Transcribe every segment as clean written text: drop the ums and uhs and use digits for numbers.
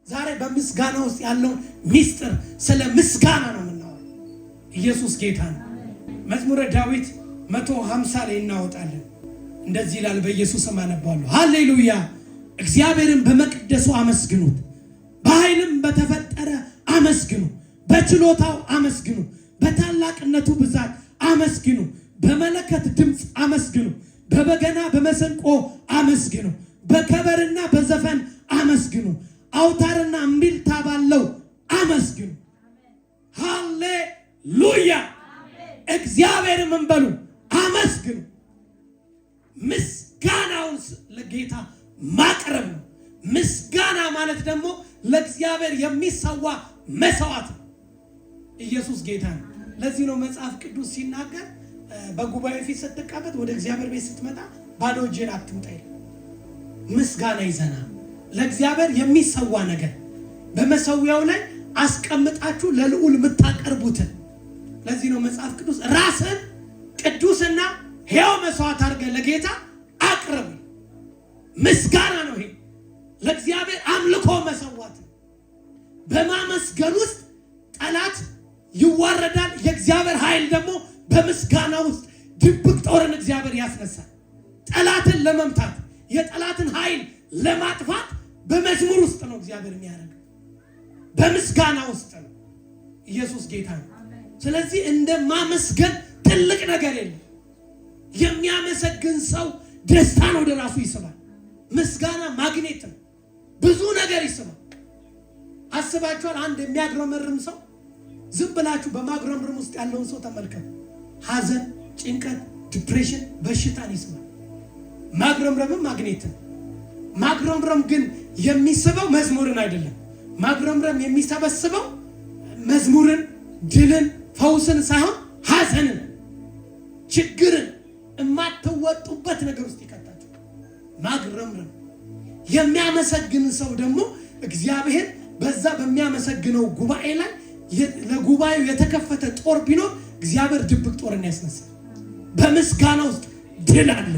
ዛሬ በምስጋና ውስጥ ያለው ሚስጥር ስለ ምስጋና ነው የምናወራው። ኢየሱስ ጌታ ነው። መዝሙረ ዳዊት 150 ላይ እናወጣለን። እንደዚህ ይላል። በኢየሱስም አነባለሁ። ሃሌሉያ! እግዚአብሔርን በመቅደሱ አመስግኑት፣ በኃይልም በተፈጠረ አመስግኑ፣ በችሎታው አመስግኑ፣ በታላቅነቱ ብዛት አመስግኑ፣ በመለከት ድምፅ አመስግኑ፣ በበገና በመሰንቆ አመስግኑ፣ በከበርና በዘፈን አመስግኑ፣ አውታርና እምቢልታ ባለው አመስግኑ። ሃሌሉያ! እግዚአብሔርን ምን በሉ? አመስግኑ። ምስጋናውን ለጌታ ማቅረብ ነው። ምስጋና ማለት ደግሞ ለእግዚአብሔር የሚሰዋ መስዋዕት ነው። ኢየሱስ ጌታ ነው። ለዚህ ነው መጽሐፍ ቅዱስ ሲናገር በጉባኤ ፊት ስትቀመጥ ወደ እግዚአብሔር ቤት ስትመጣ ባዶ እጅን አትምጣ ይላል። ምስጋና ይዘና ለእግዚአብሔር የሚሰዋ ነገር በመሰዊያው ላይ አስቀምጣችሁ ለልዑል የምታቀርቡትን። ለዚህ ነው መጽሐፍ ቅዱስ ራስን ቅዱስና ሕያው መስዋዕት አድርገህ ለጌታ አቅርብ። ምስጋና ነው ይሄ። ለእግዚአብሔር አምልኮ መሰዋት። በማመስገን ውስጥ ጠላት ይዋረዳል። የእግዚአብሔር ኃይል ደግሞ በምስጋና ውስጥ ድብቅ ጦርን እግዚአብሔር ያስነሳል። ጠላትን ለመምታት የጠላትን ኃይል ለማጥፋት በመዝሙር ውስጥ ነው እግዚአብሔር የሚያደርገው። በምስጋና ውስጥ ነው። ኢየሱስ ጌታ ነው። ስለዚህ እንደ ማመስገን ትልቅ ነገር የለም። የሚያመሰግን ሰው ደስታን ወደ ራሱ ይስባል። ምስጋና ማግኔት ነው። ብዙ ነገር ይስባል። አስባችኋል? አንድ የሚያግረመርም ሰው ዝም ብላችሁ በማግረምረም ውስጥ ያለውን ሰው ተመልከቱ። ሐዘን፣ ጭንቀት፣ ዲፕሬሽን፣ በሽታን ይስባል። ማግረምረምም ማግኔት ነው። ማግረምረም ግን የሚስበው መዝሙርን አይደለም። ማግረምረም የሚሰበስበው መዝሙርን፣ ድልን፣ ፈውስን ሳይሆን ሐዘንን፣ ችግርን የማትወጡበት ነገር ውስጥ ይከታችሁ። ማግረምረም የሚያመሰግን ሰው ደግሞ እግዚአብሔር በዛ በሚያመሰግነው ጉባኤ ላይ ለጉባኤው የተከፈተ ጦር ቢኖር እግዚአብሔር ድብቅ ጦርን ያስነሳል። በምስጋና ውስጥ ድል አለ።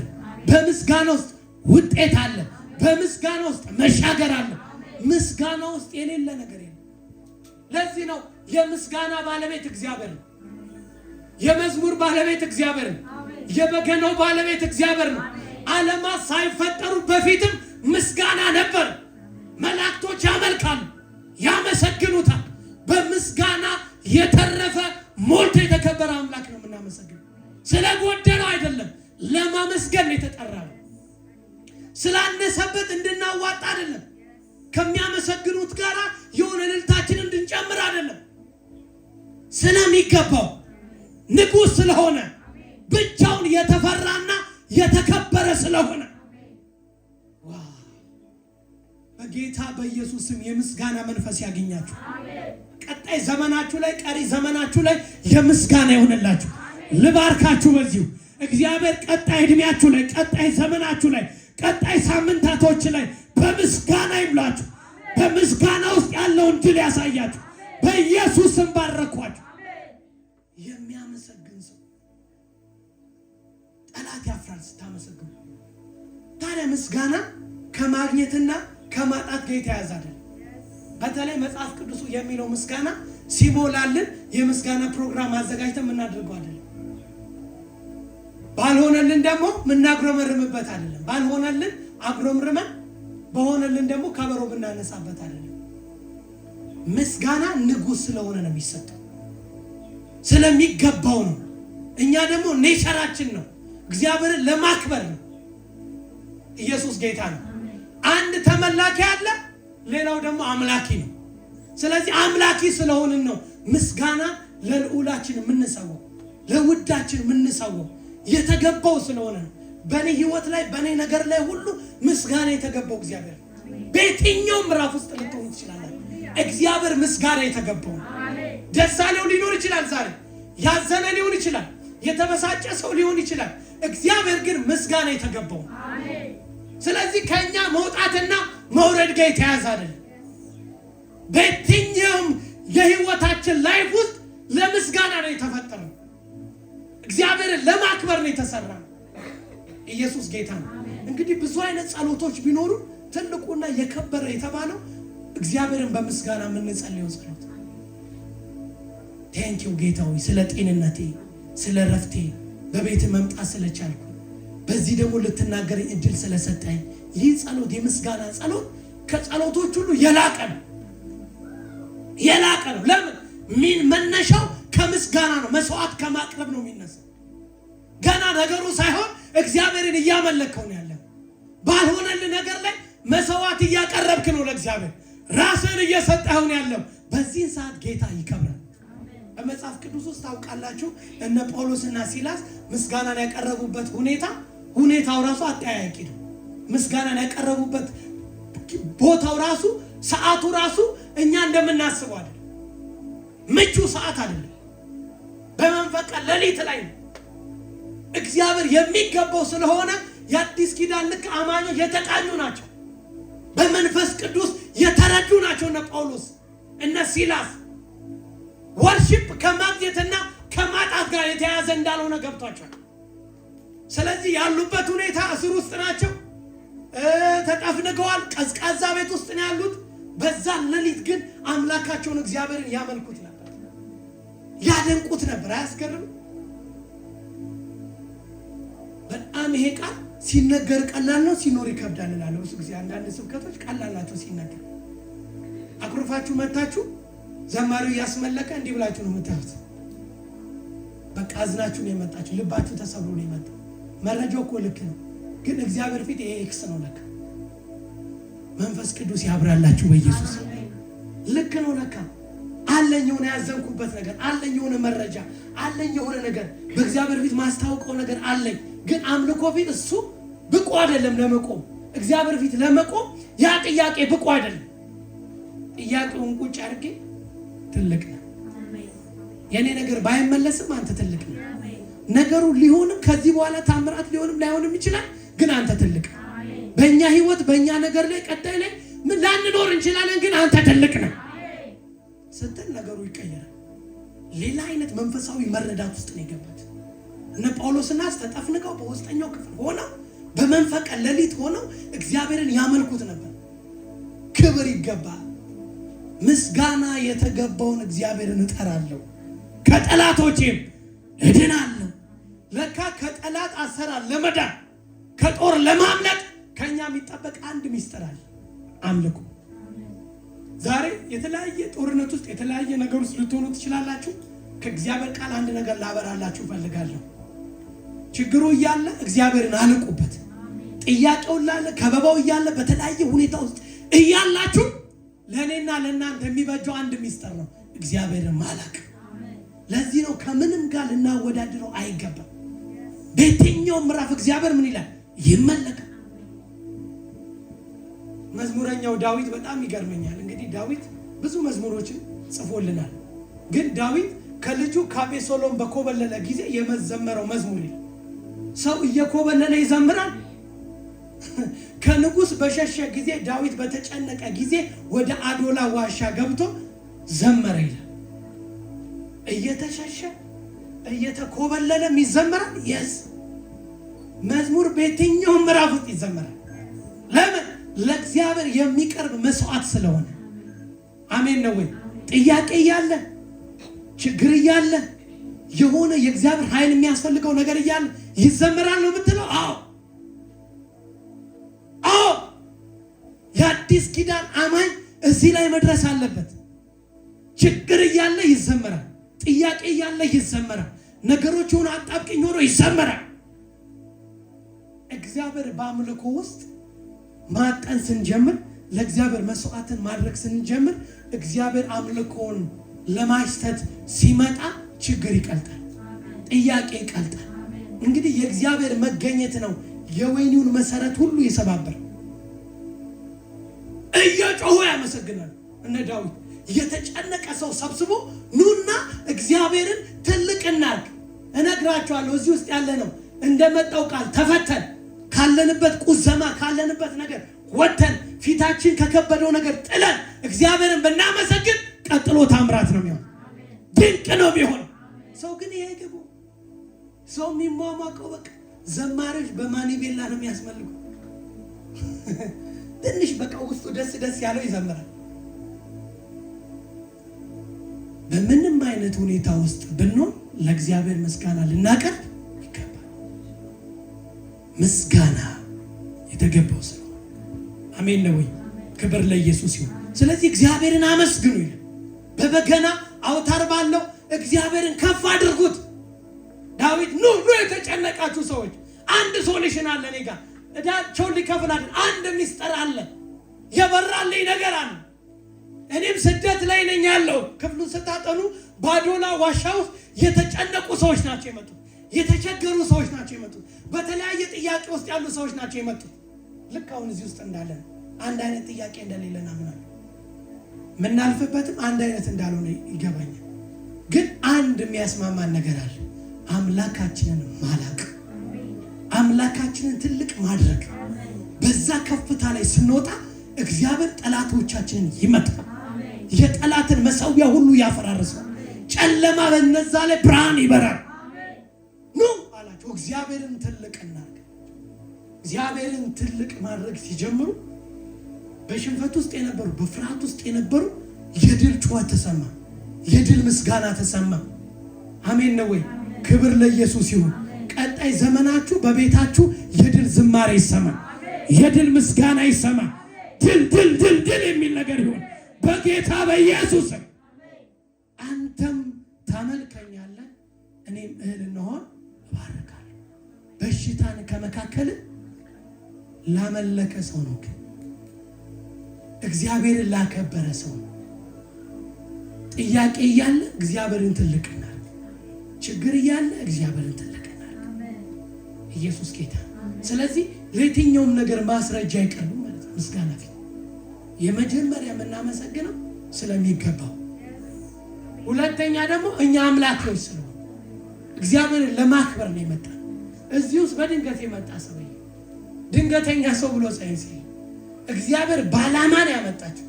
በምስጋና ውስጥ ውጤት አለ። በምስጋና ውስጥ መሻገር አለ። ምስጋና ውስጥ የሌለ ነገር የለም። ለዚህ ነው የምስጋና ባለቤት እግዚአብሔር ነው። የመዝሙር ባለቤት እግዚአብሔር ነው። የበገናው ባለቤት እግዚአብሔር ነው። ዓለማት ሳይፈጠሩ በፊትም ምስጋና ነበር። መላእክቶች ያመልካሉ፣ ያመሰግኑታል። በምስጋና የተረፈ ሞልቶ የተከበረ አምላክ ነው የምናመሰግነው። ስለጎደለው አይደለም፣ ለማመስገን የተጠራው። ስላነሰበት እንድናዋጣ አይደለም። ከሚያመሰግኑት ጋር የሆነ እልልታችንን እንድንጨምር አይደለም። ስለሚገባው ንጉሥ ስለሆነ ብቻውን የተፈራና የተከበረ ስለሆነ በጌታ በኢየሱስ ስም የምስጋና መንፈስ ያገኛችሁ። ቀጣይ ዘመናችሁ ላይ ቀሪ ዘመናችሁ ላይ የምስጋና ይሆንላችሁ። ልባርካችሁ በዚሁ እግዚአብሔር ቀጣይ እድሜያችሁ ላይ ቀጣይ ዘመናችሁ ላይ ቀጣይ ሳምንታቶች ላይ በምስጋና ይምላችሁ። በምስጋና ውስጥ ያለውን ድል ያሳያችሁ። በኢየሱስ ስም ባረኳችሁ። የሚያመሰግን ሰው ጠላት ያፍራል ስታመሰግኑ። ታዲያ ምስጋና ከማግኘትና ከማጣት ጋር የተያያዘ አይደለም። በተለይ መጽሐፍ ቅዱሱ የሚለው ምስጋና ሲሞላልን የምስጋና ፕሮግራም አዘጋጅተን የምናደርገው አይደለም። ባልሆነልን ደግሞ የምናግረመርምበት አይደለም። ባልሆነልን አግረምርመን በሆነልን ደግሞ ከበሮ ብናነሳበት አይደለም። ምስጋና ንጉሥ ስለሆነ ነው የሚሰጠው፣ ስለሚገባው ነው። እኛ ደግሞ ኔቸራችን ነው እግዚአብሔርን ለማክበር ነው። ኢየሱስ ጌታ ነው። አንድ ተመላኪ አለ፣ ሌላው ደግሞ አምላኪ ነው። ስለዚህ አምላኪ ስለሆንን ነው ምስጋና ለልዑላችን የምንሰዋው፣ ለውዳችን የምንሰዋው የተገባው ስለሆነ ነው። በእኔ ህይወት ላይ በእኔ ነገር ላይ ሁሉ ምስጋና የተገባው እግዚአብሔር። በየትኛው ምዕራፍ ውስጥ ልትሆኑ ትችላላችሁ። እግዚአብሔር ምስጋና የተገባው። ደስ ያለው ሊኖር ይችላል፣ ዛሬ ያዘነ ሊሆን ይችላል፣ የተበሳጨ ሰው ሊሆን ይችላል። እግዚአብሔር ግን ምስጋና የተገባው። ስለዚህ ከኛ መውጣትና መውረድ ጋር የተያዘ አይደለም። በየትኛውም የህይወታችን ላይፍ ውስጥ ለምስጋና ነው የተፈጠረው። እግዚአብሔርን ለማክበር ነው የተሰራው። ኢየሱስ ጌታ ነው። እንግዲህ ብዙ አይነት ጸሎቶች ቢኖሩ ትልቁና የከበረ የተባለው እግዚአብሔርን በምስጋና የምንጸልየው ጸሎት ቴንኪው ጌታዊ ስለ ጤንነቴ፣ ስለ ረፍቴ፣ በቤት መምጣት ስለቻልኩ፣ በዚህ ደግሞ ልትናገረኝ እድል ስለሰጠኝ፣ ይህ ጸሎት የምስጋና ጸሎት ከጸሎቶች ሁሉ የላቀ ነው። የላቀ ነው። ለምን? መነሻው ከምስጋና ነው። መስዋዕት ከማቅረብ ነው የሚነሳው። ገና ነገሩ ሳይሆን እግዚአብሔርን እያመለከው ነው ያለው። ባልሆነልህ ነገር ላይ መስዋዕት እያቀረብክ ነው ለእግዚአብሔር። ራስን እየሰጠኸው ነው ያለው። በዚህን ሰዓት ጌታ ይከብራል። በመጽሐፍ ቅዱስ ውስጥ ታውቃላችሁ እነ ጳውሎስና ሲላስ ምስጋናን ያቀረቡበት ሁኔታው ራሱ አጠያያቂ ነው። ምስጋናን ያቀረቡበት ቦታው ራሱ ሰዓቱ ራሱ እኛ እንደምናስበው አይደለም። ምቹ ሰዓት አይደለም። በመንፈቀ ሌሊት ላይ ነው። እግዚአብሔር የሚገባው ስለሆነ የአዲስ ኪዳን ልክ አማኞች የተቃኙ ናቸው። በመንፈስ ቅዱስ የተረዱ ናቸው። እነ ጳውሎስ እነ ሲላስ ወርሺፕ ከማግኘትና ከማጣት ጋር የተያያዘ እንዳልሆነ ገብቷቸዋል። ስለዚህ ያሉበት ሁኔታ እስር ውስጥ ናቸው። ተጠፍንገዋል። ቀዝቃዛ ቤት ውስጥ ነው ያሉት። በዛ ሌሊት ግን አምላካቸውን እግዚአብሔርን ያመልኩት ነበር፣ ያደንቁት ነበር። አያስገርም? በጣም ይሄ ቃል ሲነገር ቀላል ነው፣ ሲኖር ይከብዳል እላለሁ። ብዙ ጊዜ አንዳንድ ስብከቶች ቀላል ናቸው ሲነገር። አኩርፋችሁ መታችሁ ዘማሪው ያስመለከ እንዲህ ብላችሁ ነው የምታዩት። በቃ አዝናችሁ ነው የመጣችሁ፣ ልባችሁ ተሰብሮ ነው የመጣው። መረጃው እኮ ልክ ነው፣ ግን እግዚአብሔር ፊት ይሄ ኤክስ ነው ለካ። መንፈስ ቅዱስ ያብራላችሁ በኢየሱስ። ልክ ነው ለካ። አለኝ የሆነ ያዘንኩበት ነገር አለኝ፣ የሆነ መረጃ አለኝ፣ የሆነ ነገር በእግዚአብሔር ፊት ማስታወቀው ነገር አለኝ። ግን አምልኮ ፊት እሱ ብቁ አይደለም ለመቆም። እግዚአብሔር ፊት ለመቆም ያ ጥያቄ ብቁ አይደለም። ጥያቄውን ቁጭ አድርጌ ትልቅ ነው የኔ ነገር ባይመለስም አንተ ትልቅ ነው። ነገሩ ሊሆንም ከዚህ በኋላ ታምራት ሊሆንም ላይሆንም ይችላል፣ ግን አንተ ትልቅ ነው። በእኛ ህይወት በእኛ ነገር ላይ ቀጣይ ላይ ምን ላንኖር እንችላለን፣ ግን አንተ ትልቅ ነው ስትል ነገሩ ይቀየራል። ሌላ አይነት መንፈሳዊ መረዳት ውስጥ ነው የገቡት እነ ጳውሎስና ተጠፍንገው በውስጠኛው ክፍል ሆነው በመንፈቀ ሌሊት ሆነው እግዚአብሔርን ያመልኩት ነበር። ክብር ይገባል። ምስጋና የተገባውን እግዚአብሔርን እጠራለሁ፣ ከጠላቶቼም እድናለሁ። ለካ ከጠላት አሰራር ለመዳን ከጦር ለማምለጥ ከኛ የሚጠበቅ አንድ ሚስጥር አለ፣ አምልኮ። ዛሬ የተለያየ ጦርነት ውስጥ የተለያየ ነገር ውስጥ ልትሆኑ ትችላላችሁ። ከእግዚአብሔር ቃል አንድ ነገር ላበራላችሁ ፈልጋለሁ። ችግሩ እያለ እግዚአብሔርን አልቁበት። ጥያቄው እያለ ከበባው እያለ በተለያየ ሁኔታ ውስጥ እያላችሁ ለእኔና ለእናንተ የሚበጀው አንድ ሚስጥር ነው፣ እግዚአብሔርን ማላቅ። ለዚህ ነው ከምንም ጋር ልናወዳድረው አይገባም። በየትኛው ምዕራፍ እግዚአብሔር ምን ይላል? ይመለካል። መዝሙረኛው ዳዊት በጣም ይገርመኛል። እንግዲህ ዳዊት ብዙ መዝሙሮችን ጽፎልናል። ግን ዳዊት ከልጁ ከአቤሴሎም በኮበለለ ጊዜ የመዘመረው መዝሙር ይላል። ሰው እየኮበለለ ይዘምራል። ከንጉስ በሸሸ ጊዜ ዳዊት በተጨነቀ ጊዜ ወደ አዶላ ዋሻ ገብቶ ዘመረ ይላል። እየተሸሸ እየተኮበለለም ይዘመራል። የስ መዝሙር በየትኛው ምዕራፍ ውስጥ ይዘመራል። ለምን? ለእግዚአብሔር የሚቀርብ መስዋዕት ስለሆነ። አሜን ነው ወይ? ጥያቄ እያለ ችግር እያለ የሆነ የእግዚአብሔር ኃይል የሚያስፈልገው ነገር እያለ ይዘመራል ነው የምትለው? አዎ አዎ። የአዲስ ኪዳን አማኝ እዚህ ላይ መድረስ አለበት። ችግር እያለ ይዘመራል፣ ጥያቄ እያለ ይዘመራል፣ ነገሮች ሆነ አጣብቂኝ ሆኖ ይዘመራል። እግዚአብሔር በአምልኮ ውስጥ ማጠን ስንጀምር፣ ለእግዚአብሔር መስዋዕትን ማድረግ ስንጀምር፣ እግዚአብሔር አምልኮን ለማሽተት ሲመጣ ችግር ይቀልጣል፣ ጥያቄ ይቀልጣል። እንግዲህ የእግዚአብሔር መገኘት ነው የወይኒውን መሰረት ሁሉ ይሰባበር። እየጮሁ ያመሰግናል። እነ ዳዊት የተጨነቀ ሰው ሰብስቦ ኑና እግዚአብሔርን ትልቅ እናድርግ። እነግራችኋለሁ እዚህ ውስጥ ያለ ነው እንደመጣው ቃል ተፈተን ካለንበት ቁዘማ ካለንበት ነገር ወተን ፊታችን ከከበደው ነገር ጥለን እግዚአብሔርን ብናመሰግን ቀጥሎ ታምራት ነው የሚሆን፣ ድንቅ ነው የሚሆን። ሰው ግን ይሄ ግቡ ሰው የሚሟሟቀው በቃ ዘማሪዎች በማኒቤላ ነው የሚያስመልኩ። ትንሽ በቃ ውስጡ ደስ ያለው ይዘምራል። በምንም አይነት ሁኔታ ውስጥ ብንሆን ለእግዚአብሔር ምስጋና ልናቀርብ ይገባል። ምስጋና የተገባው ስለሆነ አሜን ነው ወይ? ክብር ለኢየሱስ ይሁን። ስለዚህ እግዚአብሔርን አመስግኑ ይላል። በበገና አውታር ባለው እግዚአብሔርን ከፍ አድርጉት። ዳዊት ኑ የተጨነቃችሁ ሰዎች አንድ ሶሉሽን አለ፣ እኔ ጋር እዳቸውን ሊከፍል አይደል፣ አንድ ሚስጥር አለ፣ የበራልኝ ነገር አለ። እኔም ስደት ላይ ነኝ ያለው። ክፍሉን ስታጠኑ ባዶላ ዋሻ ውስጥ የተጨነቁ ሰዎች ናቸው የመጡት። የተቸገሩ ሰዎች ናቸው የመጡት። በተለያየ ጥያቄ ውስጥ ያሉ ሰዎች ናቸው የመጡት። ልክ አሁን እዚህ ውስጥ እንዳለን አንድ አይነት ጥያቄ እንደሌለን አምናለሁ። ምናልፍበትም አንድ አይነት እንዳልሆነ ይገባኛል። ግን አንድ የሚያስማማን ነገር አለ። አምላካችንን ማላቅ፣ አምላካችንን ትልቅ ማድረግ። በዛ ከፍታ ላይ ስንወጣ እግዚአብሔር ጠላቶቻችንን ይመታል። የጠላትን መሰዊያ ሁሉ ያፈራርሳል። ጨለማ በነዛ ላይ ብርሃን ይበራል። ኑ አላቸው። እግዚአብሔርን ትልቅ እናድርግ። እግዚአብሔርን ትልቅ ማድረግ ሲጀምሩ በሽንፈት ውስጥ የነበሩ፣ በፍርሃት ውስጥ የነበሩ የድል ጩኸት ተሰማ። የድል ምስጋና ተሰማ። አሜን ነው ወይ? ክብር ለኢየሱስ ይሁን። ቀጣይ ዘመናችሁ በቤታችሁ የድል ዝማሬ ይሰማ፣ የድል ምስጋና ይሰማ። ድል ድል ድል ድል የሚል ነገር ይሁን በጌታ በኢየሱስ። አንተም ታመልከኛለህ፣ እኔም እህል እንሆን እባርካለሁ። በሽታን ከመካከል ላመለከ ሰው ነው፣ ግን እግዚአብሔርን ላከበረ ሰው ነው። ጥያቄ እያለ እግዚአብሔርን ትልቅ እናድርግ፣ ችግር እያለ እግዚአብሔርን ትልቅ እናድርግ። ኢየሱስ ጌታ። ስለዚህ ለየትኛውም ነገር ማስረጃ አይቀርም ማለት ነው። ምስጋና ፊት የመጀመሪያ የምናመሰግነው ስለሚገባው፣ ሁለተኛ ደግሞ እኛ አምላኮች ስለሆነ እግዚአብሔርን ለማክበር ነው የመጣ። እዚህ ውስጥ በድንገት የመጣ ሰው ድንገተኛ ሰው ብሎ ሳይንስ እግዚአብሔር ባላማ ነው ያመጣቸው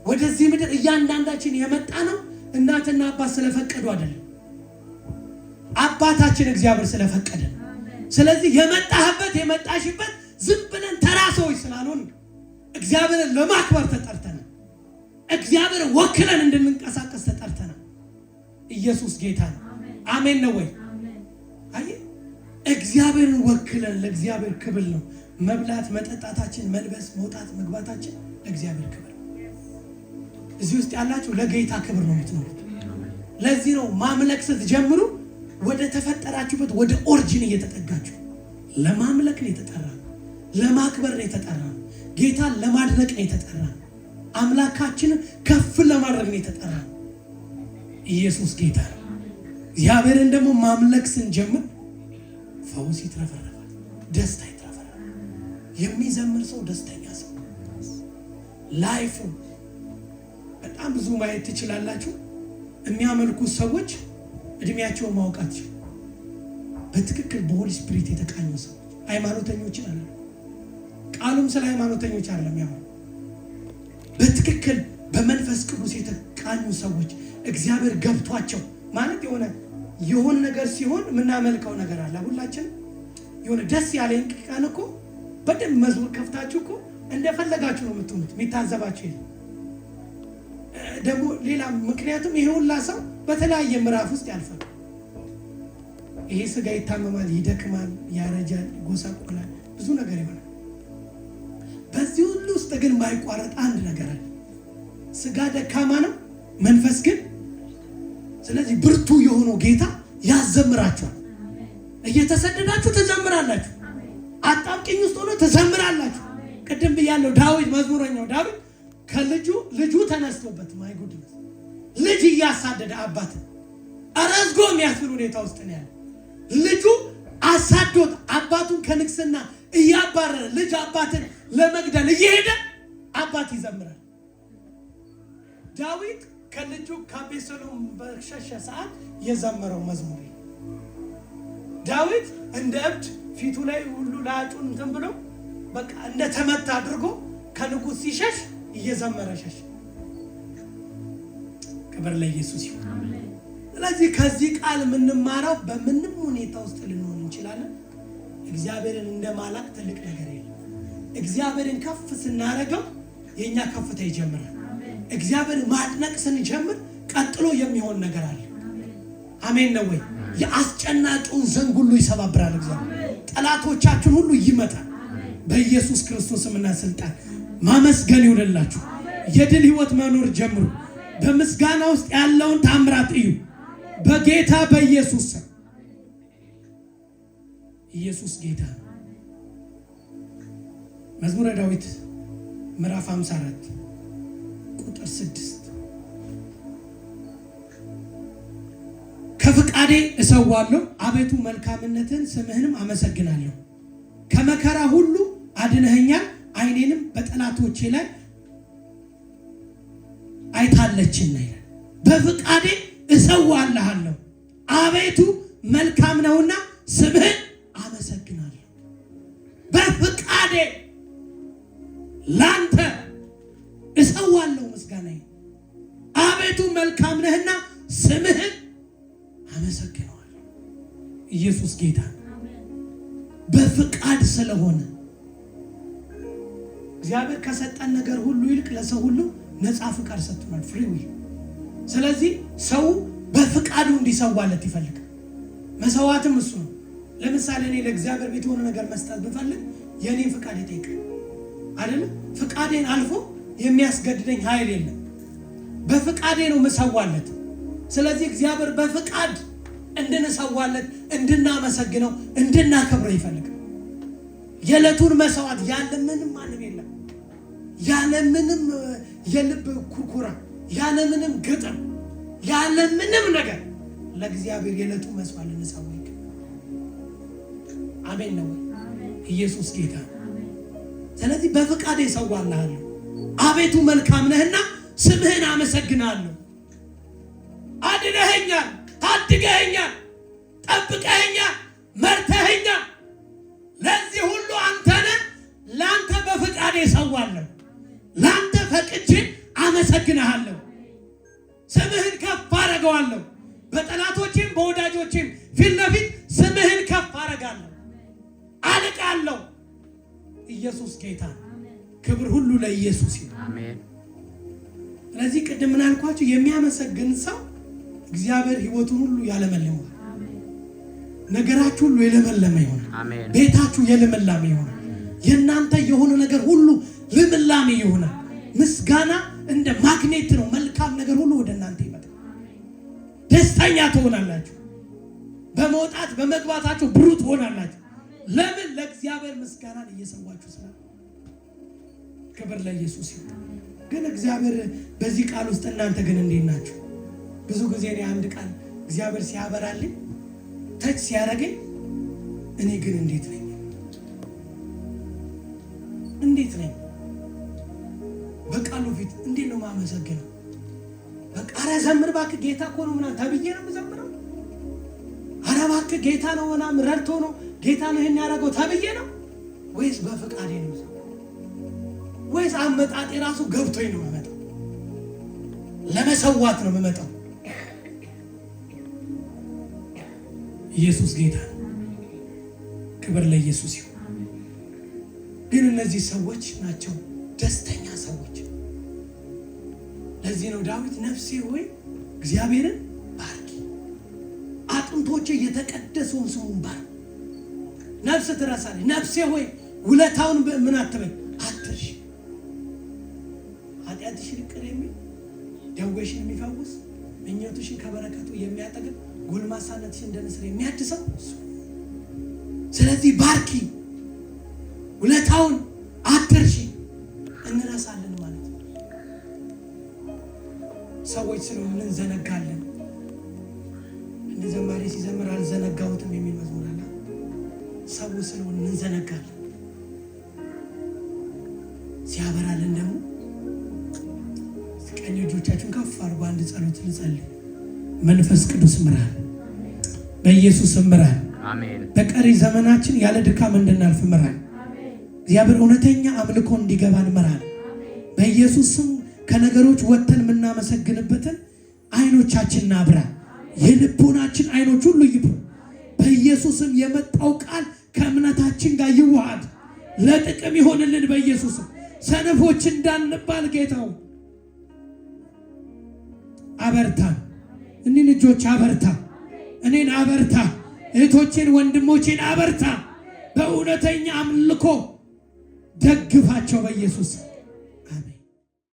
ወደዚህ ምድር። እያንዳንዳችን የመጣ ነው እናትና አባት ስለፈቀዱ አይደለም፣ አባታችን እግዚአብሔር ስለፈቀደ። ስለዚህ የመጣህበት የመጣሽበት ዝም ብለን ተራ ሰዎች ስላልሆን እግዚአብሔርን ለማክበር ተጠርተናል። እግዚአብሔርን ወክለን እንድንንቀሳቀስ ተጠርተናል። ኢየሱስ ጌታ ነው። አሜን ነው ወይ? አይ እግዚአብሔርን ወክለን ለእግዚአብሔር ክብር ነው መብላት መጠጣታችን፣ መልበስ መውጣት መግባታችን ለእግዚአብሔር ክብር። እዚህ ውስጥ ያላችሁ ለጌታ ክብር ነው የምትኖሩት። ለዚህ ነው ማምለክ ስትጀምሩ ወደ ተፈጠራችሁበት ወደ ኦሪጂን እየተጠጋችሁ። ለማምለክ ነው የተጠራ፣ ለማክበር ነው የተጠራ፣ ጌታን ለማድነቅ ነው የተጠራ፣ አምላካችንን ከፍ ለማድረግ ነው የተጠራ። ኢየሱስ ጌታ ነው። እግዚአብሔርን ደግሞ ማምለክ ስንጀምር ፈውስ ይትረፈረፋል፣ ደስታ ይትረፈረፋል። የሚዘምር ሰው ደስተኛ ሰው ላይፉ በጣም ብዙ ማየት ትችላላችሁ። የሚያመልኩ ሰዎች እድሜያቸውን ማውቃት በትክክል በሆሊ ስፒሪት የተቃኙ ሰዎች ሃይማኖተኞችን አለ። ቃሉም ስለ ሃይማኖተኞች አይደለም ያለው፣ በትክክል በመንፈስ ቅዱስ የተቃኙ ሰዎች እግዚአብሔር ገብቷቸው ማለት የሆነ ነገር ሲሆን የምናመልከው ነገር አለ። ሁላችን የሆነ ደስ ያለኝ ቀን እኮ በደንብ መዝሙር ከፍታችሁ እኮ እንደፈለጋችሁ ነው የምትሆኑት። የሚታዘባችሁ የለም ደግሞ ሌላ። ምክንያቱም ይሄ ሁላ ሰው በተለያየ ምዕራፍ ውስጥ ያልፋል። ይሄ ስጋ ይታመማል፣ ይደክማል፣ ያረጃል፣ ይጎሳቆላል፣ ብዙ ነገር ይሆናል። በዚህ ሁሉ ውስጥ ግን ማይቋረጥ አንድ ነገር አለ። ስጋ ደካማ ነው፣ መንፈስ ግን። ስለዚህ ብርቱ የሆነው ጌታ ያዘምራችኋል። እየተሰደዳችሁ ትዘምራላችሁ፣ አጣብቂኝ ውስጥ ሆኖ ትዘምራላችሁ። ቅድም ብያለሁ፣ ዳዊት መዝሙረኛው ዳዊት ልጁ ተነስቶበት ማይጉድ ልጅ እያሳደደ አባት አረዝጎ የሚያስብል ሁኔታ ውስጥ ነው ያለው። ልጁ አሳዶት አባቱን ከንግስና እያባረረ ልጅ አባትን ለመግደል እየሄደ አባት ይዘምራል። ዳዊት ከልጁ ከአቤሴሎም በሸሸ ሰዓት የዘመረው መዝሙር። ዳዊት እንደ እብድ ፊቱ ላይ ሁሉ ላጩን እንትን ብሎ በቃ እንደተመታ አድርጎ ከንጉስ ሲሸሽ እየዘመረ ሸሽ። ክብር ለኢየሱስ ይሁን። ስለዚህ ከዚህ ቃል የምንማረው በምንም ሁኔታ ውስጥ ልንሆን እንችላለን፣ እግዚአብሔርን እንደማላቅ ትልቅ ነገር የለም። እግዚአብሔርን ከፍ ስናረገው የኛ ከፍታ ይጀምራል። እግዚአብሔርን ማድነቅ ስንጀምር ቀጥሎ የሚሆን ነገር አለ። አሜን ነው ወይ? የአስጨናቂውን ዘንግ ሁሉ ይሰባብራል እግዚአብሔር። ጠላቶቻችን ሁሉ ይመታል በኢየሱስ ክርስቶስና ስልጣን። ማመስገን ይሁንላችሁ። የድል ህይወት መኖር ጀምሩ። በምስጋና ውስጥ ያለውን ታምራት እዩ በጌታ በኢየሱስ ስም። ኢየሱስ ጌታ። መዝሙረ ዳዊት ምዕራፍ 54 ቁጥር 6 ከፍቃዴ እሰዋለሁ አቤቱ መልካምነትን ስምህንም አመሰግናለሁ። ከመከራ ሁሉ አድነኸኛል፣ ዓይኔንም በጠላቶቼ ላይ አይታለችና ይላል። በፍቃዴ እሰዋልሃለሁ አቤቱ መልካም ነውና ስምህን አመሰግናለሁ። በፍቃዴ ላንተ እሰዋለሁ ምስጋናዬ። አቤቱ መልካም ነህና ስምህን አመሰግናለሁ። ኢየሱስ ጌታ። በፍቃድ ስለሆነ እግዚአብሔር ከሰጠን ነገር ሁሉ ይልቅ ለሰው ሁሉ ነፃ ፍቃድ ሰጥቷል፣ ፍሪ ዊል። ስለዚህ ሰው በፍቃዱ እንዲሰዋለት ይፈልጋል። መሰዋትም እሱ ነው። ለምሳሌ እኔ ለእግዚአብሔር ቤት የሆነ ነገር መስጠት ብፈልግ የኔን ፍቃድ ይጠይቃል አይደለም? ፍቃዴን አልፎ የሚያስገድደኝ ኃይል የለም። በፍቃዴ ነው መሰዋለት። ስለዚህ እግዚአብሔር በፍቃድ እንድንሰዋለት፣ እንድናመሰግነው፣ እንድናከብረው ይፈልጋል። የዕለቱን መስዋዕት ያለ ምንም ማንም የለም፣ ያለ ምንም የልብ ኩርኩራ፣ ያለ ምንም ግጥም፣ ያለ ምንም ነገር ለእግዚአብሔር የዕለቱ መስዋዕት ልንሰዋ ይገባል። አሜን ነው። ኢየሱስ ጌታ። ስለዚህ በፍቃዴ እሰዋልሃለሁ አቤቱ መልካም ነህና ስምህን አመሰግናለሁ። አድነኸኛል፣ ታድገኸኛል፣ ጠብቀኸኛል፣ መርተኸኛል። ለዚህ ሁሉ አንተ ነህ። ለአንተ በፍቃዴ እሰዋለሁ፣ ለአንተ ፈቅጄ አመሰግንሃለሁ። ስምህን ከፍ አደርገዋለሁ። በጠላቶቼም በወዳጆቼም ፊት ለፊት ስምህን ከፍ አደርጋለሁ፣ አልቃለሁ። ኢየሱስ ጌታ። ክብር ሁሉ ለኢየሱስ ይሁን። አሜን። ስለዚህ ቅድም ምን አልኳችሁ? የሚያመሰግን ሰው እግዚአብሔር ህይወቱን ሁሉ ያለመልማል። ነገራችሁ ሁሉ የለመለመ ይሆናል። ቤታችሁ የልምላሜ ይሆናል። የእናንተ የሆነ ነገር ሁሉ ልምላሜ ይሆናል። ምስጋና እንደ ማግኔት ነው። መልካም ነገር ሁሉ ወደ እናንተ ይመጣል። ደስተኛ ትሆናላችሁ። በመውጣት በመግባታችሁ ብሩህ ትሆናላችሁ። ለምን? ለእግዚአብሔር ምስጋናን እየሰዋችሁ ስለ። ክብር ለኢየሱስ ይሁን። ግን እግዚአብሔር በዚህ ቃል ውስጥ እናንተ ግን እንዴት ናችሁ? ብዙ ጊዜ እኔ አንድ ቃል እግዚአብሔር ሲያበራልኝ ተች ሲያደርገኝ እኔ ግን እንዴት ነኝ? እንዴት ነኝ? በቃሉ ፊት እንዴት ነው ማመሰግነው? በቃ ኧረ ዘምር እባክህ ጌታ እኮ ነው ምናምን ተብዬ ነው የምዘምረው? ኧረ እባክህ ጌታ ነው ምናምን ረድቶ ነው ጌታ ነው ይሄን ያደረገው ተብዬ ነው? ወይስ በፍቃዴ ነው የምዘምረው? ወይስ አመጣጤ ራሱ ገብቶኝ ነው የምመጣው? ለመሰዋት ነው የምመጣው? ኢየሱስ ጌታ። ክብር ለኢየሱስ ይሁን። ግን እነዚህ ሰዎች ናቸው ደስተኛ ሰዎች። ለዚህ ነው ዳዊት ነፍሴ ሆይ እግዚአብሔርን ባርኪ፣ አጥንቶቼ የተቀደሰውን ስሙን ባርክ። ነፍስ ትረሳለች። ነፍሴ ሆይ ውለታውን ምን አትበይ፣ አትርሺ። ኃጢአትሽን ይቅር የሚል ደዌሽን የሚፈውስ ምኞትሽን ከበረከቱ የሚያጠግብ ጎልማሳነትሽን እንደ ንስር የሚያድሰው እሱ። ስለዚህ ባርኪ፣ ውለታውን አትርሺ። እንረሳለን ማለት ነው። ሰዎች ስለሆነ እንዘነጋለን። እንደ ዘማሪ ሲዘምር አልዘነጋሁትም የሚል መዝሙር አለ። ሰዎች ስለሆነ እንዘነጋለን። ሲያበራልን ደግሞ ቀኝ እጆቻችሁን ከፍ አድርጉ። አንድ ጸሎት ልጸልይ። መንፈስ ቅዱስ ምራን፣ በኢየሱስ ምራን። አሜን። በቀሪ ዘመናችን ያለ ድካም እንድናልፍ ምራን። እግዚአብሔር እውነተኛ አምልኮ እንዲገባን ምራን። በኢየሱስ ስም ከነገሮች ወጥተን የምናመሰግንበትን አይኖቻችንን አብራ። የልቦናችን አይኖች ሁሉ ይብሩ። በኢየሱስም የመጣው ቃል ከእምነታችን ጋር ይዋሃድ፣ ለጥቅም ይሆንልን። በኢየሱስም ሰነፎች እንዳንባል ጌታው አበርታ፣ እኒህ ልጆች አበርታ፣ እኔን አበርታ፣ እህቶቼን ወንድሞቼን አበርታ። በእውነተኛ አምልኮ ደግፋቸው በኢየሱስ